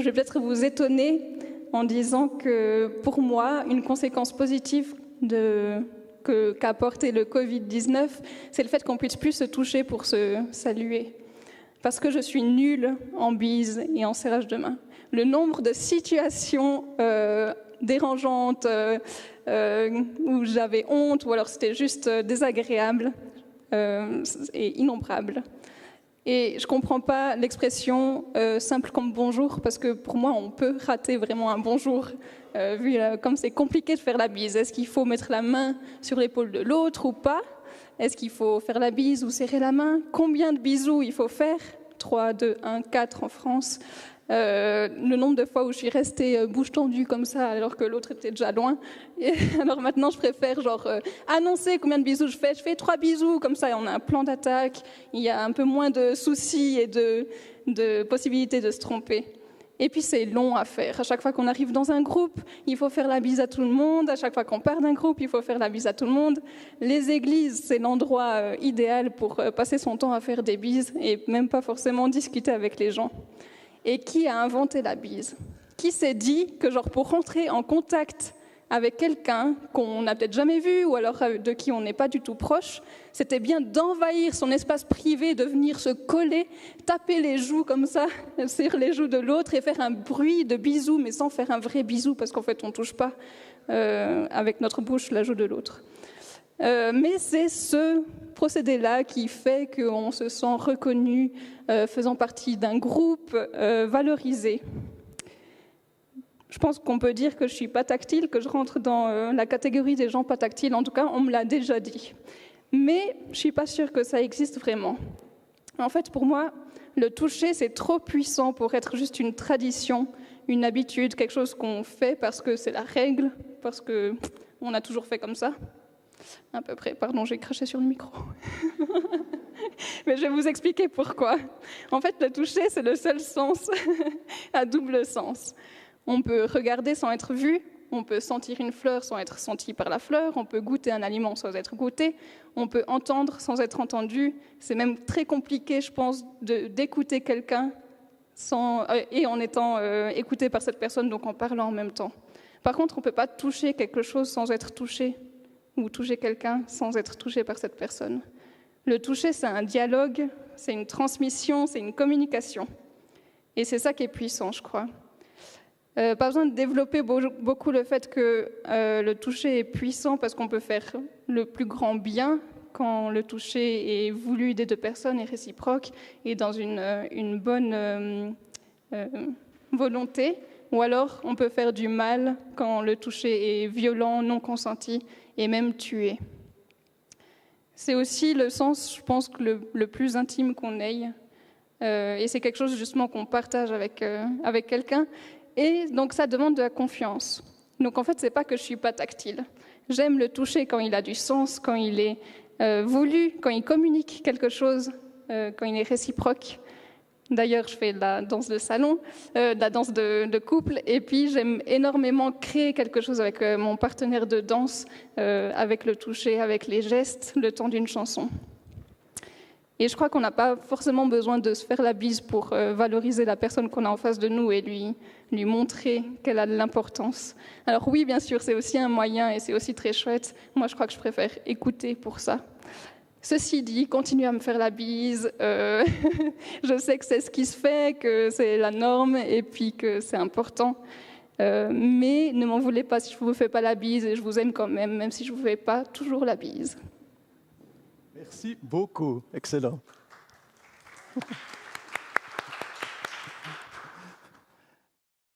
Je vais peut-être vous étonner en disant que pour moi, une conséquence positive qu'a apporté le Covid-19, c'est le fait qu'on puisse plus se toucher pour se saluer. Parce que je suis nulle en bise et en serrage de main. Le nombre de situations dérangeantes où j'avais honte ou alors c'était juste désagréable est innombrable. Et je ne comprends pas l'expression simple comme bonjour, parce que pour moi, on peut rater vraiment un bonjour, vu comme c'est compliqué de faire la bise. Est-ce qu'il faut mettre la main sur l'épaule de l'autre ou pas ? Est-ce qu'il faut faire la bise ou serrer la main ? Combien de bisous il faut faire ? 3, 2, 1, 4 en France. Le nombre de fois où je suis restée bouche tendue comme ça alors que l'autre était déjà loin. Et alors maintenant, je préfère annoncer combien de bisous je fais. Je fais 3 bisous, comme ça on a un plan d'attaque. Il y a un peu moins de soucis et de possibilités de se tromper. Et puis c'est long à faire. À chaque fois qu'on arrive dans un groupe, il faut faire la bise à tout le monde. À chaque fois qu'on part d'un groupe, il faut faire la bise à tout le monde. Les églises, c'est l'endroit idéal pour passer son temps à faire des bises et même pas forcément discuter avec les gens. Et qui a inventé la bise ? Qui s'est dit que pour rentrer en contact avec quelqu'un qu'on n'a peut-être jamais vu ou alors de qui on n'est pas du tout proche, c'était bien d'envahir son espace privé, de venir se coller, taper les joues comme ça, sur les joues de l'autre et faire un bruit de bisou, mais sans faire un vrai bisou parce qu'en fait on ne touche pas avec notre bouche la joue de l'autre. Mais c'est ce procédé-là qui fait qu'on se sent reconnu, faisant partie d'un groupe, valorisé. Je pense qu'on peut dire que je ne suis pas tactile, que je rentre dans la catégorie des gens pas tactiles. En tout cas, on me l'a déjà dit. Mais je ne suis pas sûre que ça existe vraiment. En fait, pour moi, le toucher, c'est trop puissant pour être juste une tradition, une habitude, quelque chose qu'on fait parce que c'est la règle, parce qu'on a toujours fait comme ça. À peu près, pardon, j'ai craché sur le micro. Mais je vais vous expliquer pourquoi. En fait, le toucher, c'est le seul sens à double sens. On peut regarder sans être vu, on peut sentir une fleur sans être senti par la fleur, on peut goûter un aliment sans être goûté, on peut entendre sans être entendu. C'est même très compliqué, je pense, d'écouter quelqu'un et en étant écouté par cette personne, donc en parlant en même temps. Par contre, on ne peut pas toucher quelque chose sans être touché, ou toucher quelqu'un sans être touché par cette personne. Le toucher, c'est un dialogue, c'est une transmission, c'est une communication. Et c'est ça qui est puissant, je crois. Pas besoin de développer beaucoup le fait que le toucher est puissant parce qu'on peut faire le plus grand bien quand le toucher est voulu des deux personnes et réciproque et dans une bonne volonté. Ou alors on peut faire du mal quand le toucher est violent, non consenti et même tué. C'est aussi le sens, je pense, le plus intime qu'on ait. Et c'est quelque chose justement qu'on partage avec quelqu'un. Et donc ça demande de la confiance. Donc en fait, c'est pas que je suis pas tactile. J'aime le toucher quand il a du sens, quand il est voulu, quand il communique quelque chose, quand il est réciproque. D'ailleurs, je fais de la danse de salon, de la danse de couple, et puis j'aime énormément créer quelque chose avec mon partenaire de danse, avec le toucher, avec les gestes, le temps d'une chanson. Et je crois qu'on n'a pas forcément besoin de se faire la bise pour valoriser la personne qu'on a en face de nous et lui montrer qu'elle a de l'importance. Alors oui, bien sûr, c'est aussi un moyen et c'est aussi très chouette. Moi, je crois que je préfère écouter pour ça. Ceci dit, continuez à me faire la bise. Je sais que c'est ce qui se fait, que c'est la norme et puis que c'est important. Mais ne m'en voulez pas si je ne vous fais pas la bise et je vous aime quand même si je ne vous fais pas toujours la bise. Merci beaucoup. Excellent.